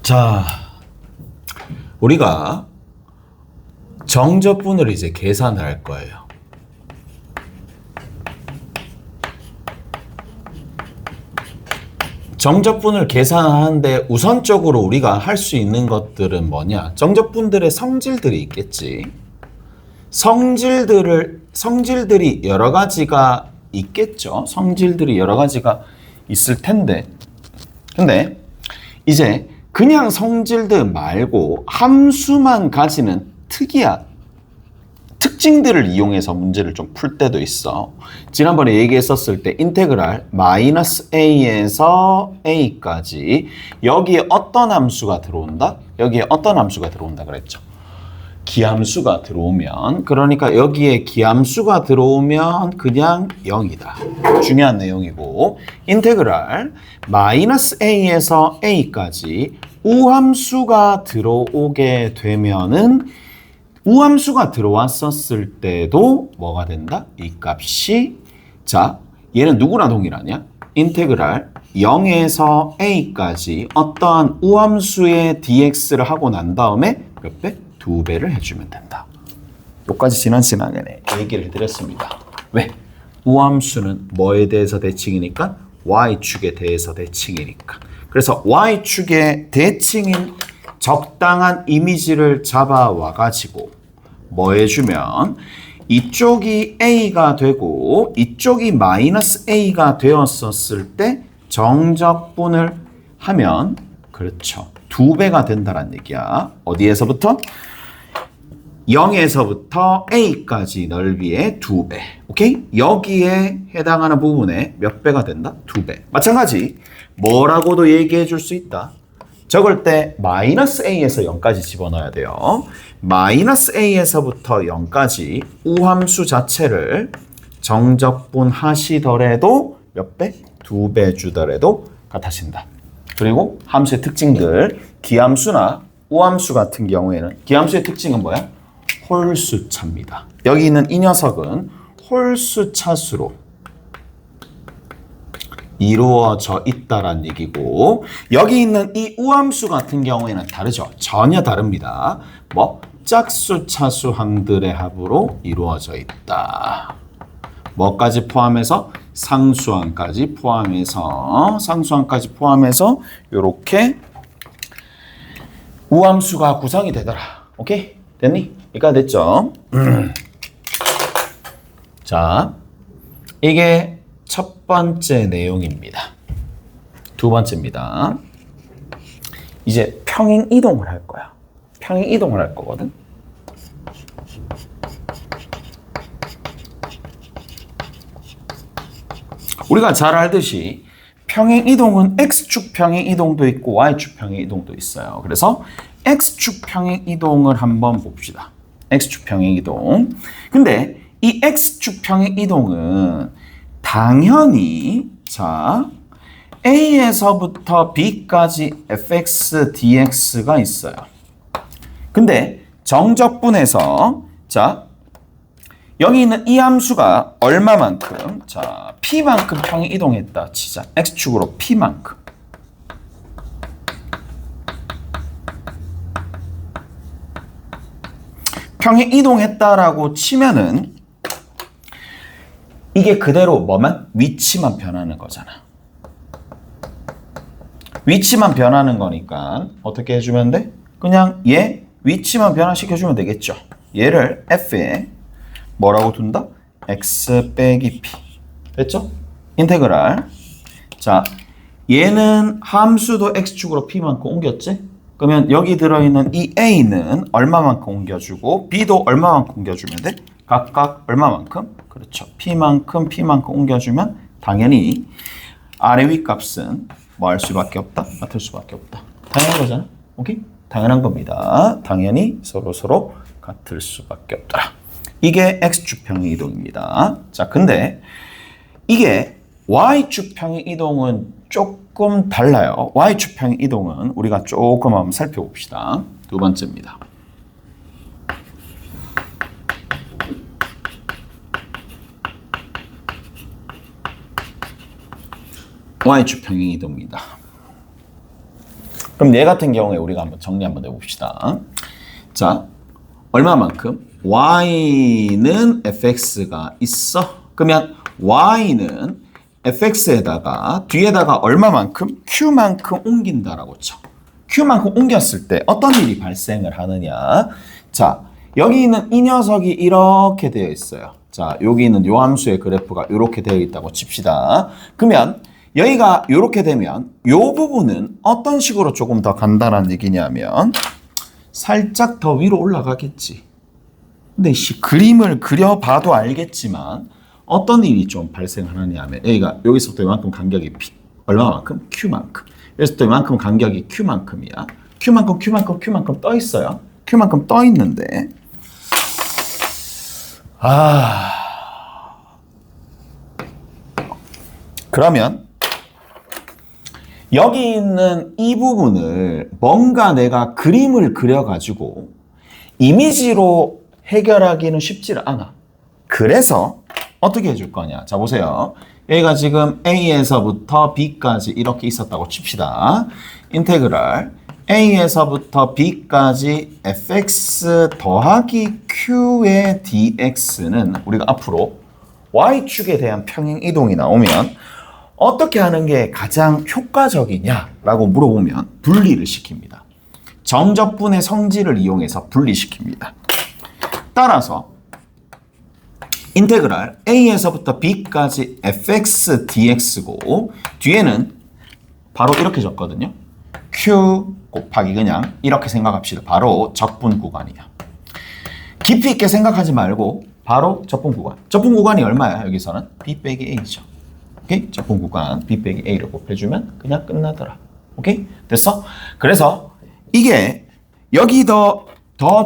자, 우리가 정적분을 이제 계산을 할 거예요. 정적분을 계산하는데 우선적으로 우리가 할 수 있는 것들은 뭐냐? 정적분들의 성질들이 있겠지. 성질들이 여러 가지가 있겠죠. 성질들이 여러 가지가 있을 텐데. 근데 이제 그냥 성질들 말고 함수만 가지는 특이한 특징들을 이용해서 문제를 좀 풀 때도 있어. 지난번에 얘기했었을 때 인테그랄 -a에서 a까지 여기에 어떤 함수가 들어온다? 여기에 어떤 함수가 들어온다 그랬죠? 기함수가 들어오면, 그러니까 여기에 기함수가 들어오면 그냥 0이다. 중요한 내용이고, 인테그랄 -a에서 a까지 우함수가 들어오게 되면은 우함수가 들어왔었을 때도 뭐가 된다? 이 값이, 자, 얘는 누구나 동일하냐? 인테그랄 0에서 a까지 어떠한 우함수의 dx를 하고 난 다음에 몇 배? 2배를 해주면 된다. 여기까지 지난 시간에 얘기를 드렸습니다. 왜? 우함수는 뭐에 대해서 대칭이니까? y축에 대해서 대칭이니까. 그래서 y축의 대칭인 적당한 이미지를 잡아와 가지고 뭐 해주면 이쪽이 a가 되고 이쪽이 -a가 되었었을 때 정적분을 하면, 그렇죠, 2배가 된다는 얘기야. 어디에서부터? 0에서부터 a까지 넓이의 2배. 오케이? 여기에 해당하는 부분에 몇 배가 된다? 2배. 마찬가지 뭐라고도 얘기해 줄 수 있다. 적을 때 -a에서 0까지 집어넣어야 돼요. -a에서부터 0까지 우함수 자체를 정적분 하시더라도 몇 배? 2배 주더라도 같아진다. 그리고 함수의 특징들, 기함수나 우함수 같은 경우에는 기함수의 특징은 뭐야? 홀수차입니다. 여기 있는 이 녀석은 홀수차수로 이루어져 있다란 얘기고, 여기 있는 이 우함수 같은 경우에는 다르죠. 전혀 다릅니다. 뭐? 짝수차수항들의 합으로 이루어져 있다. 뭐까지 포함해서? 상수항까지 포함해서 이렇게 우함수가 구성이 되더라. 오케이? 됐니? 여기까지 됐죠? 자, 이게 첫 번째 내용입니다. 두 번째입니다. 이제 평행 이동을 할 거야. 평행 이동을 할 거거든. 우리가 잘 알듯이 평행 이동은 X축 평행 이동도 있고 Y축 평행 이동도 있어요. 그래서 X축 평행 이동을 한번 봅시다. X축 평행 이동. 근데 이 X축 평행 이동은 당연히, 자, A에서부터 B까지 fx, dx가 있어요. 근데 정적분에서, 자, 여기 있는 이 함수가 얼마만큼, 자, P만큼 평행 이동했다 치자. X축으로 P만큼. 평행 이동했다라고 치면은 이게 그대로 뭐만? 위치만 변하는 거잖아. 위치만 변하는 거니까 어떻게 해주면 돼? 그냥 얘 위치만 변화시켜주면 되겠죠. 얘를 f에 뭐라고 둔다? x 빼기 p. 됐죠? 인테그랄. 자, 얘는 함수도 x축으로 p만큼 옮겼지? 그러면 여기 들어있는 이 a는 얼마만큼 옮겨주고 b도 얼마만큼 옮겨주면 돼? 각각 얼마만큼? 그렇죠. p만큼 옮겨주면 당연히 아래 위 값은 뭐 할 수밖에 없다? 같을 수밖에 없다. 당연한 거잖아. 오케이? 당연한 겁니다. 당연히 서로 같을 수밖에 없더라. 이게 X축 평행 이동입니다. 자, 근데 이게 Y축 평행 이동은 조금 달라요. Y축 평행 이동은 우리가 조금 한번 살펴봅시다. 두 번째입니다. Y축 평행 이동입니다. 그럼 얘 같은 경우에 우리가 한번 정리 한번 해봅시다. 자, 얼마만큼? y는 fx가 있어. 그러면 y는 fx에다가 뒤에다가 얼마만큼? q만큼 옮긴다라고 쳐. q만큼 옮겼을 때 어떤 일이 발생을 하느냐? 자, 여기 있는 이 녀석이 이렇게 되어 있어요. 자, 여기 있는 요 함수의 그래프가 이렇게 되어 있다고 칩시다. 그러면 여기가 이렇게 되면 이 부분은 어떤 식으로 조금 더 간단한 얘기냐면 살짝 더 위로 올라가겠지. 근데 그림을 그려봐도 알겠지만 어떤 일이 좀 발생하느냐 하면 여기서부터 이만큼 간격이 얼마만큼? q만큼. 여기서부터 이만큼 간격이 q만큼이야. q만큼 떠 있어요. q만큼 떠 있는데 그러면 여기 있는 이 부분을 뭔가 내가 그림을 그려가지고 이미지로 해결하기는 쉽지 않아. 그래서 어떻게 해줄 거냐. 자, 보세요. 여기가 지금 A에서부터 B까지 이렇게 있었다고 칩시다. 인테그랄 A에서부터 B까지 fx 더하기 q의 dx는 우리가 앞으로 y축에 대한 평행 이동이 나오면 어떻게 하는 게 가장 효과적이냐라고 물어보면 분리를 시킵니다. 정적분의 성질을 이용해서 분리시킵니다. 따라서 인테그랄 A에서부터 B까지 fx dx고 뒤에는 바로 이렇게 적거든요. q 곱하기 그냥 이렇게 생각합시다. 바로 적분 구간이야. 깊이 있게 생각하지 말고 바로 적분 구간. 적분 구간이 얼마야? 여기서는 b 빼기 a죠. 오케이? 적분 구간 b 빼기 a를 곱해주면 그냥 끝나더라. 오케이? 됐어? 그래서 이게 여기 더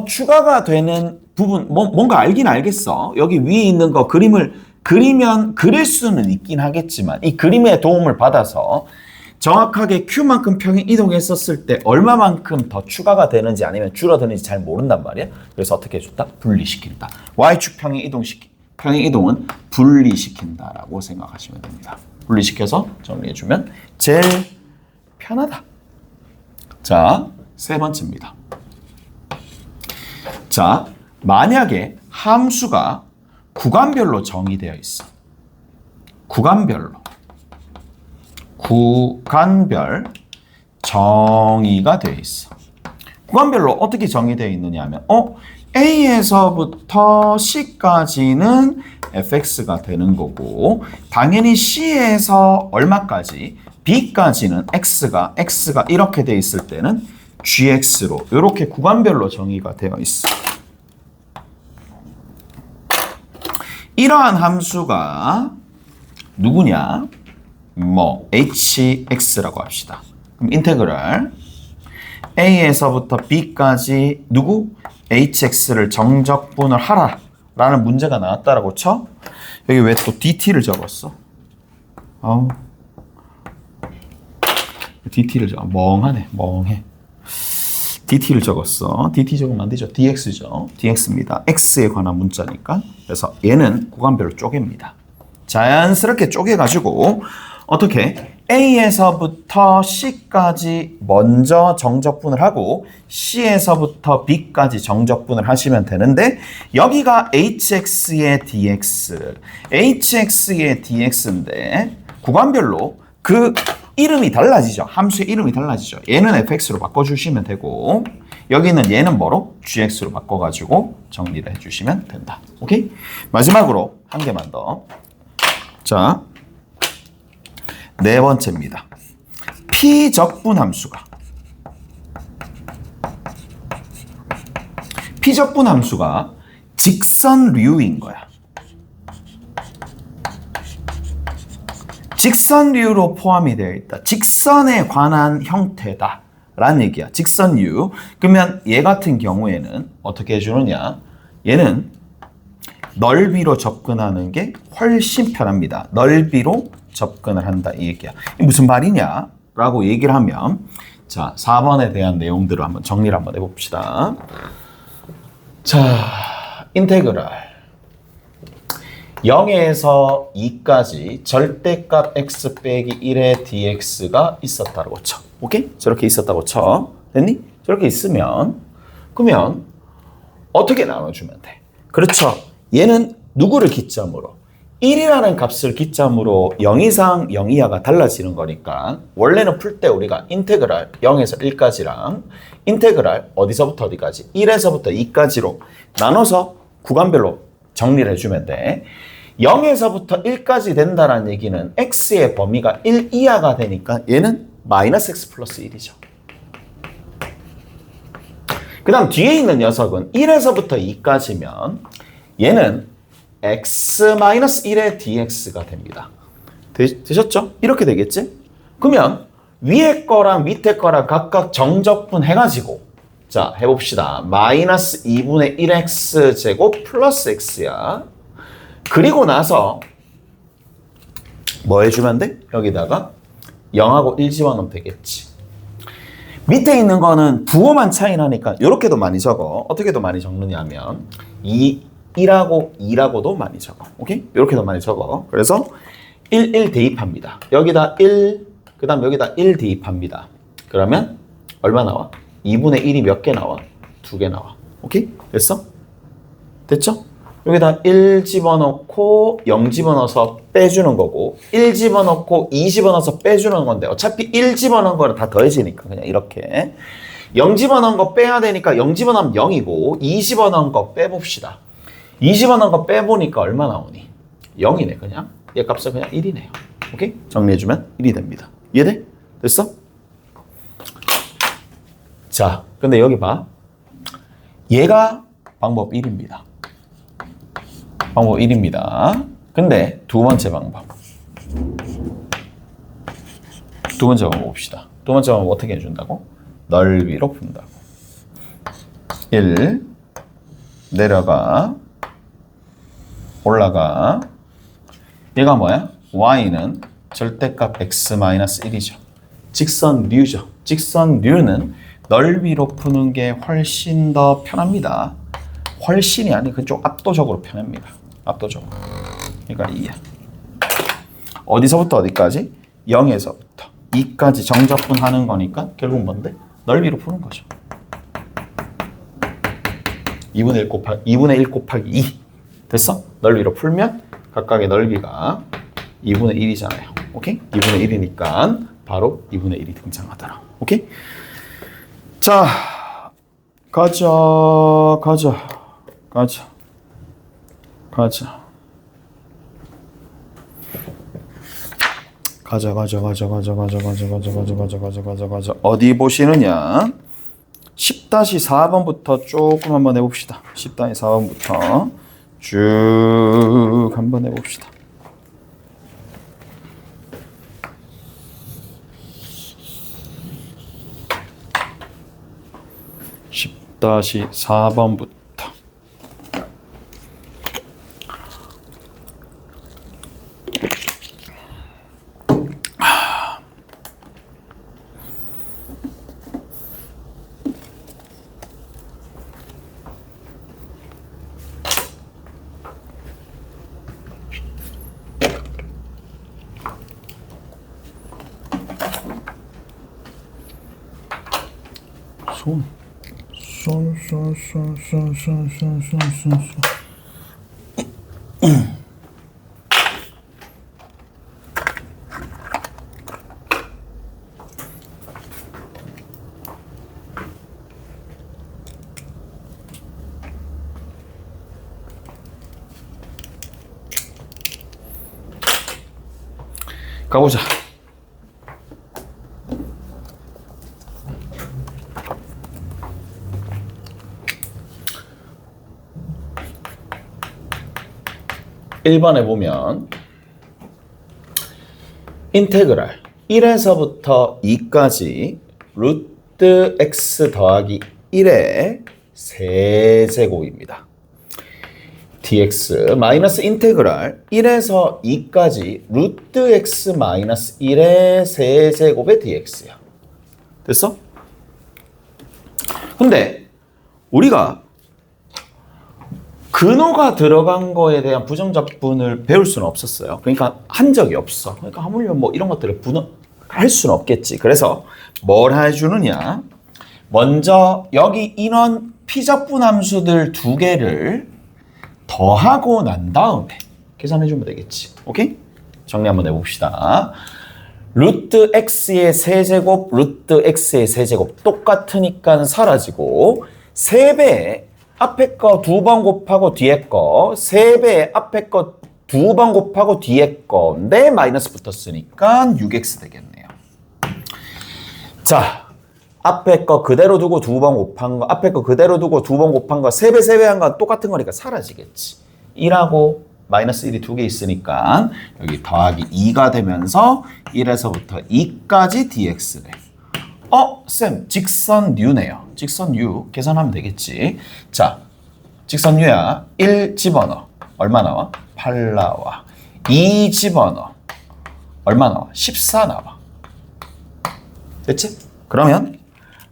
추가가 되는 부분 뭔가 알긴 알겠어. 여기 위에 있는 거 그림을 그리면 그릴 수는 있긴 하겠지만 이 그림의 도움을 받아서 정확하게 q만큼 평행 이동했었을 때 얼마만큼 더 추가가 되는지 아니면 줄어드는지 잘 모른단 말이야. 그래서 어떻게 해준다? 분리시킨다. y축 평행 이동은 분리시킨다라고 생각하시면 됩니다. 분리시켜서 정리해주면 제일 편하다. 자, 세 번째입니다. 자, 만약에 함수가 구간별로 정의되어 있어. 구간별 정의가 되어 있어. 구간별로 어떻게 정의되어 있느냐 하면 A에서부터 C까지는 fx가 되는 거고 당연히 C에서 얼마까지? B까지는 x가 이렇게 되어 있을 때는 gx로 이렇게 구간별로 정의가 되어 있어. 이러한 함수가 누구냐? hx라고 합시다. 그럼 인테그랄 a에서부터 b까지 누구? hx를 정적분을 하라 라는 문제가 나왔다라고 쳐? 여기 왜 또 dt를 적었어? dt를 적어. 멍해. dt를 적었어. dt 적으면 안 되죠. dx죠. dx입니다. x에 관한 문자니까. 그래서 얘는 구간별로 쪼갭니다. 자연스럽게 쪼개가지고 어떻게 A에서부터 C까지 먼저 정적분을 하고 C에서부터 B까지 정적분을 하시면 되는데 여기가 hx의 dx인데 구간별로 그 이름이 달라지죠. 함수의 이름이 달라지죠. 얘는 fx로 바꿔주시면 되고 여기는 얘는 뭐로? gx로 바꿔가지고 정리를 해주시면 된다. 오케이? 마지막으로 한 개만 더. 자, 네 번째입니다. 피적분 함수가 직선류인 거야. 직선류로 포함이 되어 있다. 직선에 관한 형태다 라는 얘기야. 직선류. 그러면 얘 같은 경우에는 어떻게 해주느냐? 얘는 넓이로 접근하는 게 훨씬 편합니다. 넓이로 접근을 한다 이 얘기야. 이게 무슨 말이냐? 라고 얘기를 하면 자, 4번에 대한 내용들을 한번 정리를 한번 해봅시다. 자, 인테그랄 0에서 2까지 절대값 x 빼기 1의 dx가 있었다고 쳐. 오케이? 저렇게 있었다고 쳐. 됐니? 저렇게 있으면 그러면 어떻게 나눠주면 돼? 그렇죠. 얘는 누구를 기점으로? 1이라는 값을 기점으로 0 이상 0 이하가 달라지는 거니까 원래는 풀 때 우리가 인테그랄 0에서 1까지랑 인테그랄 어디서부터 어디까지? 1에서부터 2까지로 나눠서 구간별로 정리를 해주면 돼. 0에서부터 1까지 된다는 얘기는 x의 범위가 1 이하가 되니까 얘는 마이너스 x 플러스 1이죠. 그 다음 뒤에 있는 녀석은 1에서부터 2까지면 얘는 x-1의 dx가 됩니다. 되셨죠? 이렇게 되겠지? 그러면 위에 거랑 밑에 거랑 각각 정적분 해가지고 자 해봅시다. 마이너스 2분의 1x 제곱 플러스 x야. 그리고 나서 뭐 해주면 돼? 여기다가 0하고 1 집어넣으면 되겠지. 밑에 있는 거는 부호만 차이 나니까 이렇게도 많이 적어. 어떻게도 많이 적느냐 하면 1하고 2라고도 많이 적어. 오케이? 이렇게도 많이 적어. 그래서 1 대입합니다. 여기다 1, 그 다음 여기다 1 대입합니다. 그러면 얼마 나와? 2분의 1이 몇 개 나와? 2개 나와. 오케이? 됐어? 됐죠? 여기다 1 집어넣고 0 집어넣어서 빼주는 거고 1 집어넣고 2 집어넣어서 빼주는 건데 어차피 1 집어넣은 거는 다 더해지니까 그냥 이렇게 0 집어넣은 거 빼야 되니까 0 집어넣으면 0이고 2 집어넣은 거 빼봅시다. 2 집어넣은 거 빼보니까 얼마 나오니? 0이네 그냥. 얘 값은 그냥 1이네요. 오케이? 정리해주면 1이 됩니다. 이해돼? 됐어? 자, 근데 여기 봐. 얘가 방법 1입니다. 방법 1입니다. 근데 두 번째 방법. 두 번째 방법 봅시다. 두 번째 방법 어떻게 해준다고? 넓이로 푼다고. 1 내려가 올라가. 얘가 뭐야? y는 절대값 x-1이죠. 직선류죠. 직선류는 넓이로 푸는 게 훨씬 더 편합니다. 훨씬이 아니 그쪽 압도적으로 편합니다. 압도적으로. 그러니까 2야. 어디서부터 어디까지? 0에서부터 2까지 정적분 하는 거니까 결국 뭔데? 넓이로 푸는 거죠. 2분의 1 곱하기 2. 됐어? 넓이로 풀면 각각의 넓이가 2분의 1이잖아요. 오케이? 2분의 1이니까 바로 2분의 1이 등장하더라. 오케이? 자, 가자. 어디 보시느냐? 10-4번부터 조금 한번 해봅시다. 10-4번부터 쭉 한번 해봅시다. 10-4번부터 손. 가보자. (1번에) 보면 인테그랄 1에서부터 2까지 루트 x 더하기 1의 세제곱입니다. dx 마이너스 인테그랄 1에서 2까지 루트 x 마이너스 1의 세제곱의 dx야. 됐어? 근데 우리가 근호가 들어간 거에 대한 부정적분을 배울 수는 없었어요. 그러니까 한 적이 없어. 그러니까 하물며 뭐 이런 것들을 할 수는 없겠지. 그래서 뭘 해주느냐. 먼저 여기 인원 피적분 함수들 두 개를 더하고 난 다음에 계산해주면 되겠지. 오케이? 정리 한번 해봅시다. 루트 x의 세제곱, 루트 x의 세제곱 똑같으니까 사라지고 3배 앞에 거 2번 곱하고 뒤에 거 3배 앞에 거 2번 곱하고 뒤에 건데 마이너스 붙었으니까 6x 되겠네요. 자, 앞에 거 그대로 두고 2번 곱한 거, 앞에 거 그대로 두고 2번 곱한 거 3배 한 건 똑같은 거니까 사라지겠지. 1하고 마이너스 1이 두 개 있으니까 여기 더하기 2가 되면서 1에서부터 2까지 dx래. 쌤, 직선유네요. 직선유 계산하면 되겠지. 자, 직선유야. 1 집어넣어. 얼마 나와? 8 나와. 2 집어넣어. 얼마 나와? 14 나와. 됐지? 그러면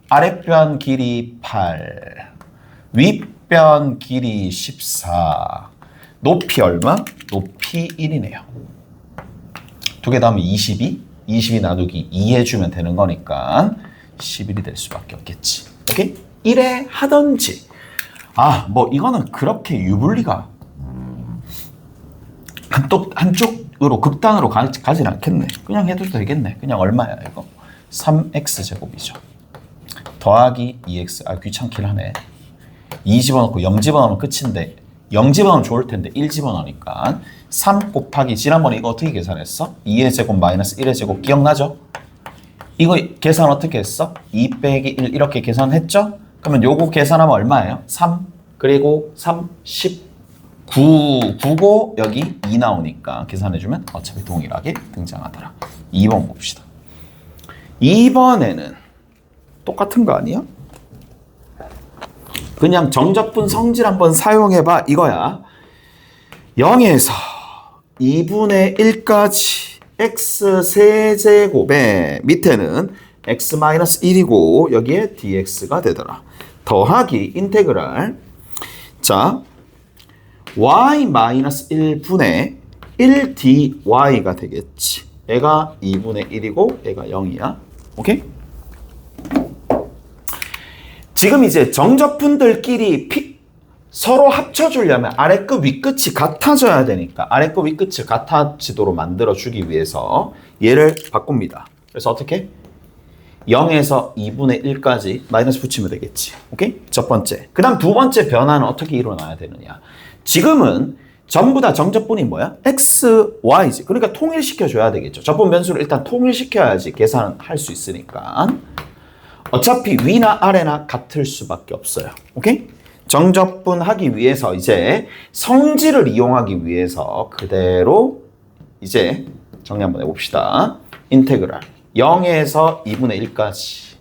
아랫변 길이 8, 윗변 길이 14, 높이 얼마? 높이 1이네요. 두 개 더하면 22, 22 나누기 2 해주면 되는 거니까 11이 될 수밖에 없겠지. 오케이? 1에 하던지. 뭐 이거는 그렇게 유불리가 한쪽으로 극단으로 가진 않겠네. 그냥 해도 되겠네. 그냥 얼마야 이거? 3x 제곱이죠. 더하기 2x. 귀찮긴 하네. 2 집어넣고 0 집어넣으면 끝인데 0 집어넣으면 좋을 텐데 1 집어넣으니까 3 곱하기 지난번에 이거 어떻게 계산했어? 2의 제곱 마이너스 1의 제곱 기억나죠? 이거 계산 어떻게 했어? 2 빼기 1 이렇게 계산했죠? 그러면 요거 계산하면 얼마예요? 3 그리고 3, 10, 9고 여기 2 나오니까 계산해주면 어차피 동일하게 등장하더라. 2번 봅시다. 2번에는 똑같은 거 아니야? 그냥 정적분 성질 한번 사용해봐 이거야. 0에서 2분의 1까지 x 세제곱에 밑에는 x-1이고 여기에 dx가 되더라. 더하기 인테그랄. 자, y-1분의 1dy가 되겠지. 얘가 2분의 1이고 얘가 0이야. 오케이? 지금 이제 정적분들끼리 서로 합쳐주려면 아래끝 윗끝이 같아져야 되니까 아래끝 윗끝을 같아지도록 만들어주기 위해서 얘를 바꿉니다. 그래서 어떻게? 0에서 2분의 1까지 마이너스 붙이면 되겠지. 오케이? 첫 번째. 그 다음 두 번째 변화는 어떻게 일어나야 되느냐. 지금은 전부 다 정적분이 뭐야? x, y지. 그러니까 통일시켜줘야 되겠죠. 적분 변수를 일단 통일시켜야지 계산할 수 있으니까. 어차피 위나 아래나 같을 수밖에 없어요. 오케이? 정적분 하기 위해서 이제 성질을 이용하기 위해서 그대로 이제 정리 한번 해봅시다. 인테그랄 0에서 2분의 1까지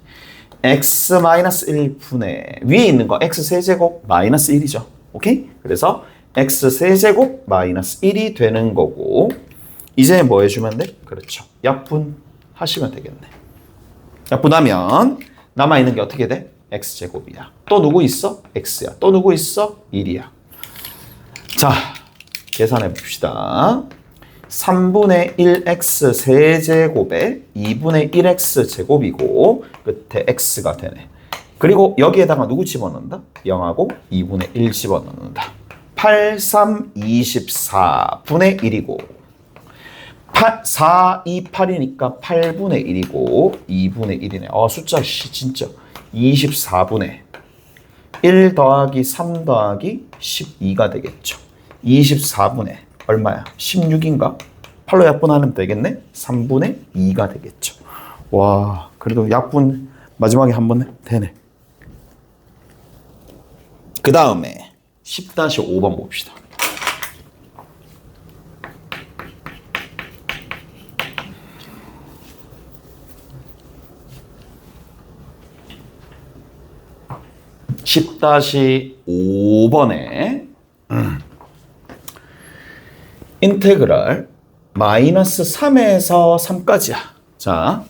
x-1분의 위에 있는 거 x세제곱 마이너스 1이죠. 오케이? 그래서 x세제곱 마이너스 1이 되는 거고 이제 뭐 해주면 돼? 그렇죠. 약분하시면 되겠네. 약분하면 남아있는 게 어떻게 돼? x제곱이야. 또 누구 있어? x야. 또 누구 있어? 1이야. 자, 계산해 봅시다. 3분의 1x 세제곱에 2분의 1x 제곱이고 끝에 x가 되네. 그리고 여기에다가 누구 집어넣는다? 0하고 2분의 1 집어넣는다. 8, 3, 24분의 1이고 4, 2, 8이니까 8분의 1이고 2분의 1이네. 숫자 진짜 24분의 1 더하기 3 더하기 12가 되겠죠. 24분의 얼마야? 16인가? 8로 약분하면 되겠네? 3분의 2가 되겠죠. 와, 그래도 약분 마지막에 한 번 되네. 그 다음에 10-5번 봅시다. (10-5번에) 인테그랄 마이너스 3에서 3까지야. 자,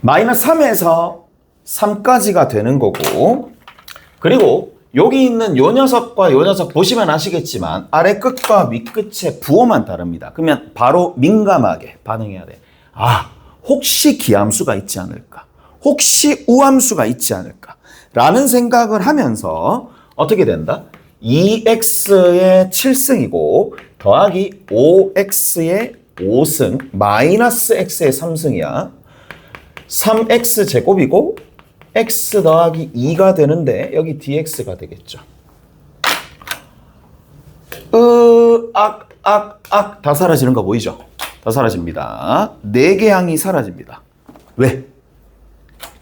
마이너스 3에서 3까지가 되는 거고, 그리고 여기 있는 요 녀석과 요 녀석 보시면 아시겠지만 아래 끝과 윗 끝의 부호만 다릅니다. 그러면 바로 민감하게 반응해야 돼. 아, 혹시 기함수가 있지 않을까? 혹시 우함수가 있지 않을까? 라는 생각을 하면서 어떻게 된다? 2x의 7승이고 더하기 5x의 5승 마이너스 x의 3승이야. 3x 제곱이고 x 더하기 2가 되는데 여기 dx가 되겠죠. 다 사라지는 거 보이죠? 다 사라집니다. 4개 항이 사라집니다. 왜?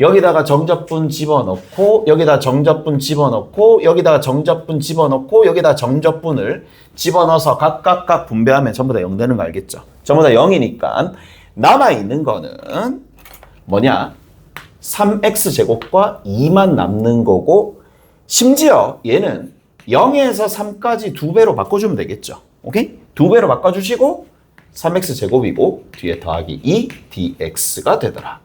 여기다가 정접분 집어넣고 여기다 정접분 집어넣고 여기다가 정접분 집어넣고 여기다 정접분을 집어넣어서 각각 분배하면 전부 다 0 되는 거 알겠죠? 전부 다 0이니까 남아있는 거는 뭐냐? 3x제곱과 2만 남는 거고 심지어 얘는 0에서 3까지 2배로 바꿔주면 되겠죠. 오케이? 2배로 바꿔주시고 3x제곱이고 뒤에 더하기 2 dx가 되더라.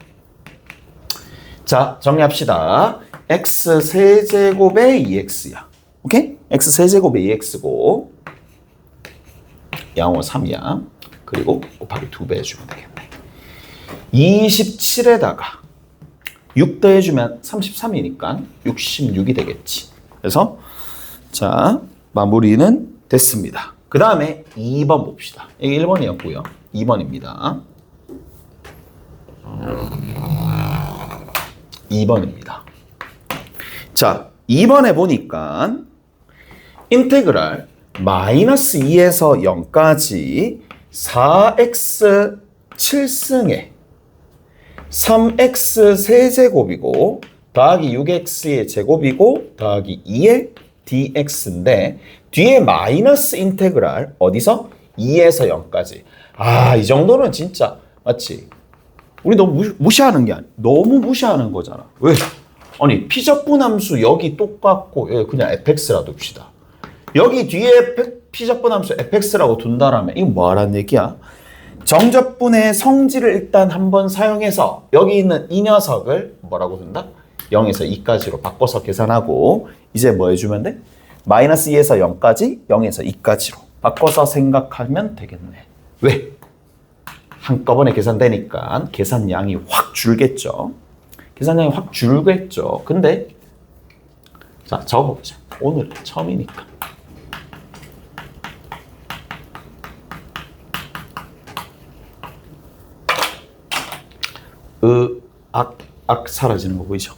자, 정리합시다. x 세제곱의 2x야. 오케이? x 세제곱의 2x고 양호 3이야. 그리고 곱하기 2배 해주면 되겠네. 27에다가 6 더해주면 33이니까 66이 되겠지. 그래서 자 마무리는 됐습니다. 그 다음에 2번 봅시다. 이게 1번이었고요. 2번입니다. 2번입니다. 자 2번에 보니까 인테그랄 마이너스 2에서 0까지 4x 7승에 3x 세제곱이고 더하기 6x의 제곱이고 더하기 2의 dx인데 뒤에 마이너스 인테그랄 어디서? 2에서 0까지. 아, 이 정도는 진짜 맞지? 우리 너무 무시하는 게 아니야. 너무 무시하는 거잖아. 왜? 아니 피접분함수 여기 똑같고 여기 그냥 fx라도 둡시다. 여기 뒤에 피접분함수 fx라고 둔다라면 이거 뭐하라는 얘기야? 정접분의 성질을 일단 한번 사용해서 여기 있는 이 녀석을 뭐라고 둔다? 0에서 2까지로 바꿔서 계산하고 이제 뭐 해주면 돼? 마이너스 2에서 0까지, 0에서 2까지로 바꿔서 생각하면 되겠네. 왜? 한꺼번에 계산되니까 계산량이 확 줄겠죠. 계산량이 확 줄겠죠. 근데 자 적어보자. 오늘 처음이니까. 사라지는 거 보이죠?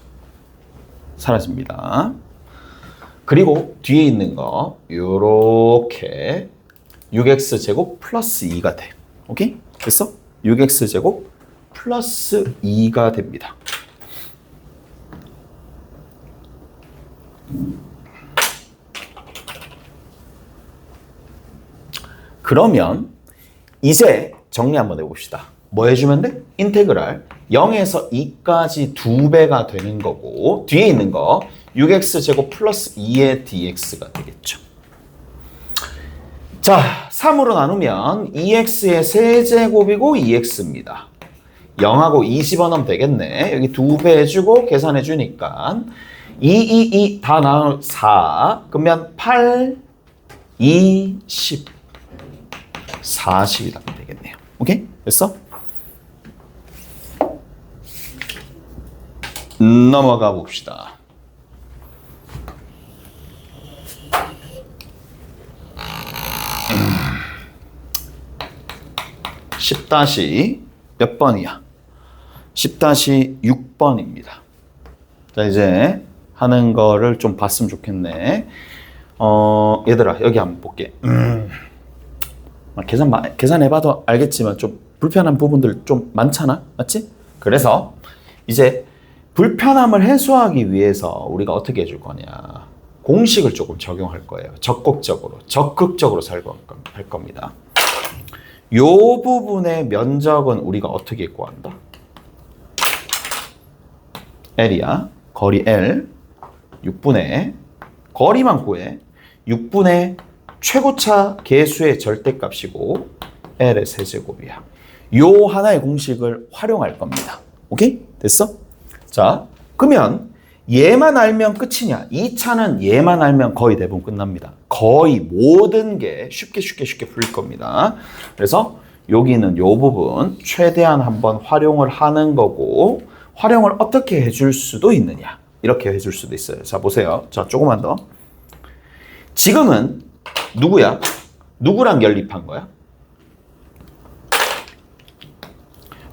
사라집니다. 그리고 뒤에 있는 거 요렇게 6x제곱 플러스 2가 돼. 오케이? 됐어? 6x제곱 플러스 2가 됩니다. 그러면 이제 정리 한번 해봅시다. 뭐 해주면 돼? 인테그랄 0에서 2까지 2배가 되는 거고 뒤에 있는 거 6x제곱 플러스 2의 dx가 되겠죠. 자, 3으로 나누면 2x의 세제곱이고 2x입니다. 0하고 2 집어넣으면 되겠네. 여기 2배 해주고 계산해 주니까 2 다 나누면 4. 그러면 8, 2, 10. 40이 나면 되겠네요. 오케이? 됐어? 넘어가 봅시다. 10- 몇 번이야? 10-6번입니다. 자, 이제 하는 거를 좀 봤으면 좋겠네. 얘들아, 여기 한번 볼게. 계산해봐도 알겠지만 좀 불편한 부분들 좀 많잖아? 맞지? 그래서 이제 불편함을 해소하기 위해서 우리가 어떻게 해줄 거냐. 공식을 조금 적용할 거예요. 적극적으로 할 겁니다. 요 부분의 면적은 우리가 어떻게 구한다? L이야. 거리 L. 6분의 거리만 구해. 6분의 최고차 계수의 절대값이고 L의 세제곱이야. 요 하나의 공식을 활용할 겁니다. 오케이? 됐어? 자, 그러면 얘만 알면 끝이냐? 2차는 얘만 알면 거의 대부분 끝납니다. 거의 모든 게 쉽게 풀릴 겁니다. 그래서 여기는 요 부분 최대한 한번 활용을 하는 거고, 활용을 어떻게 해줄 수도 있느냐? 이렇게 해줄 수도 있어요. 자, 보세요. 자, 조금만 더. 지금은 누구야? 누구랑 연립한 거야?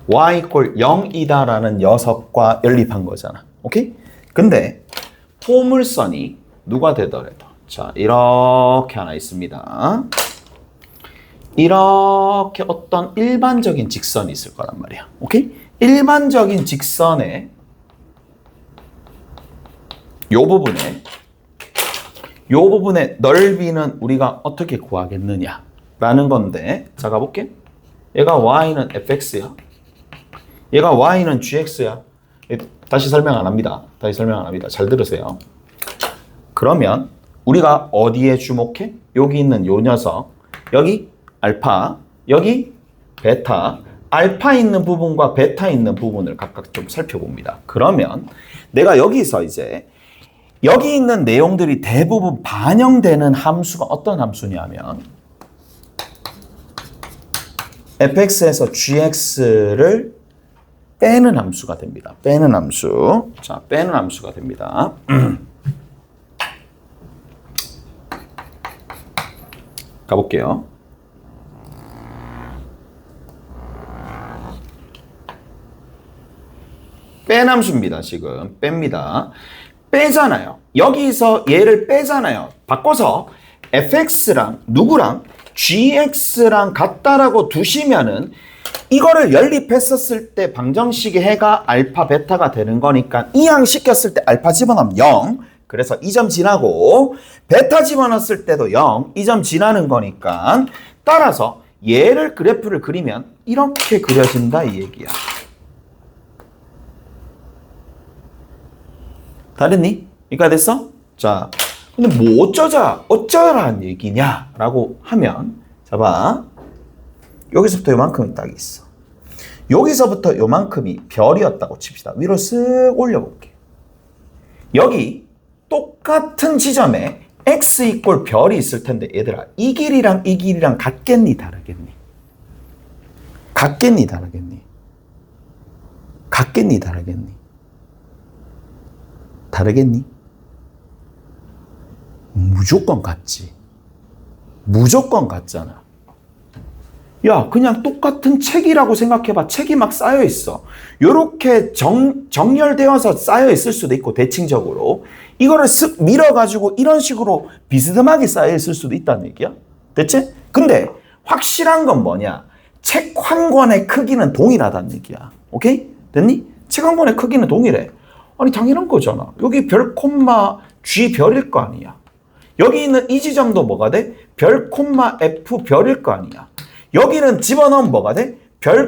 y = 0이다라는 녀석과 연립한 거잖아. 오케이? 근데 포물선이 누가 되더라도, 자, 이렇게 하나 있습니다. 이렇게 어떤 일반적인 직선이 있을 거란 말이야. 오케이? 일반적인 직선의 요 부분의 넓이는 우리가 어떻게 구하겠느냐 라는 건데, 자, 가볼게. 얘가 y는 fx야. 얘가 y는 gx야. 다시 설명 안 합니다. 잘 들으세요. 그러면 우리가 어디에 주목해? 여기 있는 요 녀석. 여기 알파, 여기 베타. 알파 있는 부분과 베타 있는 부분을 각각 좀 살펴봅니다. 그러면 내가 여기서 이제 여기 있는 내용들이 대부분 반영되는 함수가 어떤 함수냐면 fx에서 gx를 빼는 함수가 됩니다. 빼는 함수. 자, 빼는 함수가 됩니다. 가볼게요. 뺀 함수입니다. 지금 뺍니다. 빼잖아요. 여기서 얘를 빼잖아요. 바꿔서 fx랑 누구랑 gx랑 같다라고 두시면은 이거를 연립했었을 때 방정식의 해가 알파 베타가 되는 거니까 이항시켰을 때 알파 집어넣으면 0. 그래서 2점 지나고 베타 집어넣었을 때도 0. 2점 지나는 거니까 따라서 얘를 그래프를 그리면 이렇게 그려진다 이 얘기야. 다 됐니? 이해가 됐어? 자, 근데 뭐 어쩌라는 얘기냐라고 하면, 자 봐. 여기서부터 요만큼이 딱 있어. 여기서부터 요만큼이 별이었다고 칩시다. 위로 쓱 올려볼게. 여기 똑같은 지점에 x = 별이 있을 텐데 얘들아, 이 길이랑 같겠니 다르겠니? 같겠니 다르겠니? 같겠니 다르겠니? 다르겠니? 무조건 같지. 무조건 같잖아. 야, 그냥 똑같은 책이라고 생각해봐. 책이 막 쌓여 있어. 요렇게 정렬되어서 쌓여 있을 수도 있고, 대칭적으로. 이거를 쓱 밀어가지고 이런 식으로 비스듬하게 쌓여 있을 수도 있다는 얘기야. 됐지? 근데 확실한 건 뭐냐? 책 한 권의 크기는 동일하다는 얘기야. 오케이? 됐니? 책 한 권의 크기는 동일해. 아니, 당연한 거잖아. 여기 별, G 별일 거 아니야. 여기 있는 이 지점도 뭐가 돼? 별, F 별일 거 아니야. 여기는 집어넣으면 뭐가 돼? 별,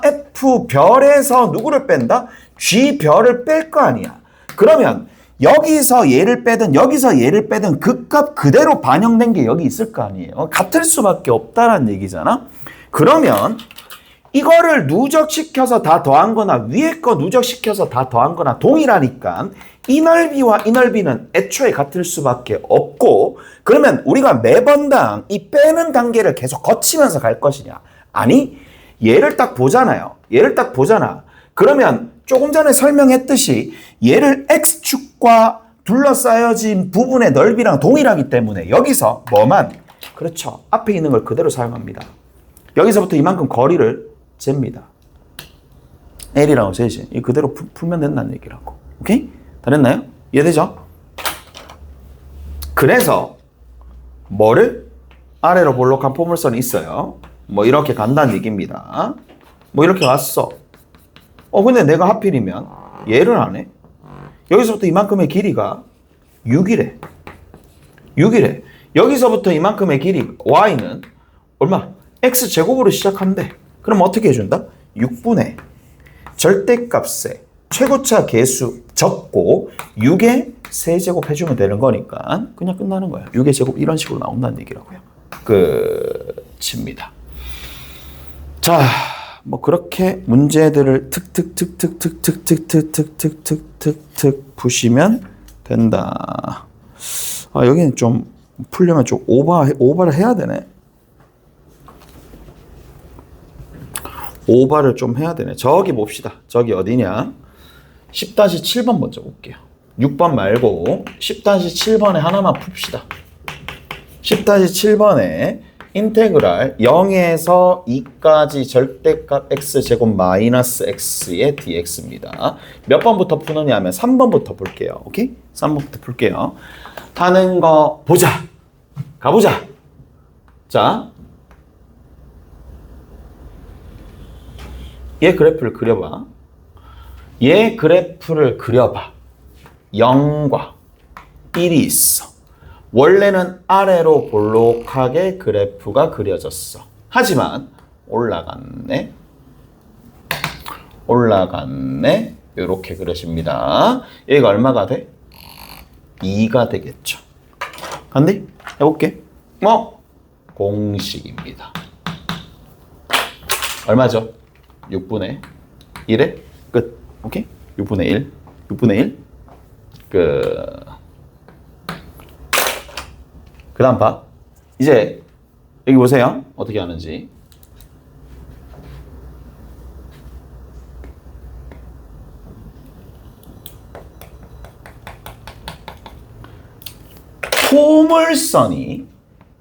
F 별에서 누구를 뺀다? G 별을 뺄 거 아니야. 그러면 여기서 얘를 빼든 여기서 얘를 빼든 그 값 그대로 반영된 게 여기 있을 거 아니에요. 같을 수밖에 없다는 얘기잖아. 그러면 이거를 누적시켜서 다 더한 거나 위에 거 누적시켜서 다 더한 거나 동일하니까 이 넓이와 이 넓이는 애초에 같을 수밖에 없고, 그러면 우리가 매번당 이 빼는 단계를 계속 거치면서 갈 것이냐? 아니, 얘를 딱 보잖아요. 얘를 딱 보잖아. 그러면 조금 전에 설명했듯이 얘를 x축과 둘러싸여진 부분의 넓이랑 동일하기 때문에 여기서 뭐만? 그렇죠. 앞에 있는 걸 그대로 사용합니다. 여기서부터 이만큼 거리를 잽니다. L이라고 재지. 이 그대로 풀면 된다는 얘기라고. 오케이? 다 됐나요? 이해되죠? 그래서 뭐를? 아래로 볼록한 포물선이 있어요. 뭐 이렇게 간다는 얘기입니다. 뭐 이렇게 왔어. 근데 내가 하필이면 얘를 안 해. 여기서부터 이만큼의 길이가 6이래. 6이래. 여기서부터 이만큼의 길이 y는 얼마? x제곱으로 시작한대. 그럼 어떻게 해준다? 6분의 절대값에 최고차 계수 적고 6의 세제곱 해주면 되는 거니까 그냥 끝나는 거야. 6의 제곱 이런 식으로 나온다는 얘기라고요. 끝입니다. 자, 뭐 그렇게 문제들을 툭툭툭툭툭툭툭툭툭툭툭툭 푸시면 된다. 아, 여기는 좀 풀려면 좀 오버를 해야 되네. 오버를 좀 해야 되네. 저기 봅시다. 저기 어디냐? 10-7번 먼저 볼게요. 6번 말고 10-7번에 하나만 풉시다. 10-7번에 인테그랄 0에서 2까지 절대값 x제곱 마이너스 x의 dx입니다. 몇 번부터 푸느냐 하면 3번부터 볼게요. 오케이? 3번부터 풀게요. 하는 거 보자. 가보자. 자, 얘 그래프를 그려봐. 얘 그래프를 그려봐. 0과 1이 있어. 원래는 아래로 볼록하게 그래프가 그려졌어. 하지만 올라갔네. 올라갔네. 이렇게 그려집니다. 얘가 얼마가 돼? 2가 되겠죠. 간디? 해볼게. 공식입니다. 얼마죠? 6분의 1의 끝. 오케이? 6분의 1. 6분의 1. 끝. 그 다음 봐. 이제 여기 보세요. 어떻게 하는지. 포물선이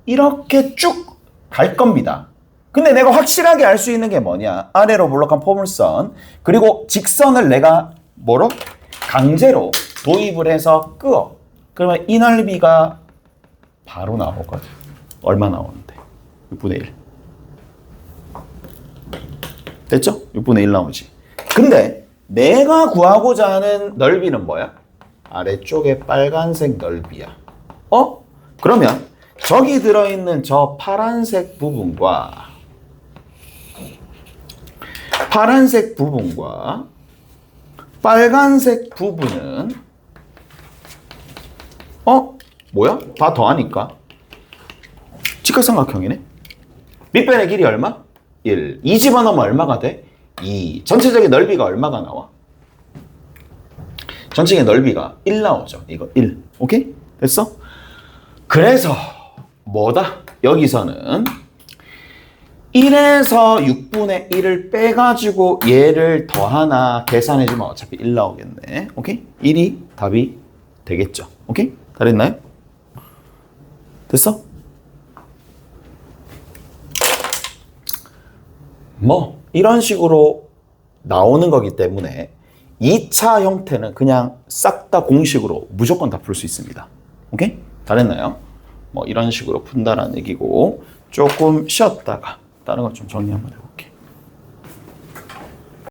이렇게 쭉 갈 겁니다. 근데 내가 확실하게 알 수 있는 게 뭐냐? 아래로 볼록한 포물선 그리고 직선을 내가 뭐로? 강제로 도입을 해서 끄어. 그러면 이 넓이가 바로 나오거든. 얼마 나오는데? 6분의 1. 됐죠? 6분의 1 나오지. 근데 내가 구하고자 하는 넓이는 뭐야? 아래쪽에 빨간색 넓이야. 그러면 저기 들어있는 저 파란색 부분과 빨간색 부분은 뭐야? 다 더하니까 직각삼각형이네. 밑변의 길이 얼마? 1. 2 집어넣으면 얼마가 돼? 2. 전체적인 넓이가 얼마가 나와? 전체적인 넓이가 1 나오죠. 이거 1. 오케이? 됐어? 그래서 뭐다? 여기서는 1에서 6분의 1을 빼가지고 얘를 더하나 계산해주면 어차피 1 나오겠네. 오케이? 1이 답이 되겠죠. 오케이? 다 됐나요? 됐어? 뭐 이런 식으로 나오는 거기 때문에 2차 형태는 그냥 싹 다 공식으로 무조건 다 풀 수 있습니다. 오케이? 다 됐나요? 뭐 이런 식으로 푼다라는 얘기고 조금 쉬었다가 다른 거 좀 정리 한번 해볼게.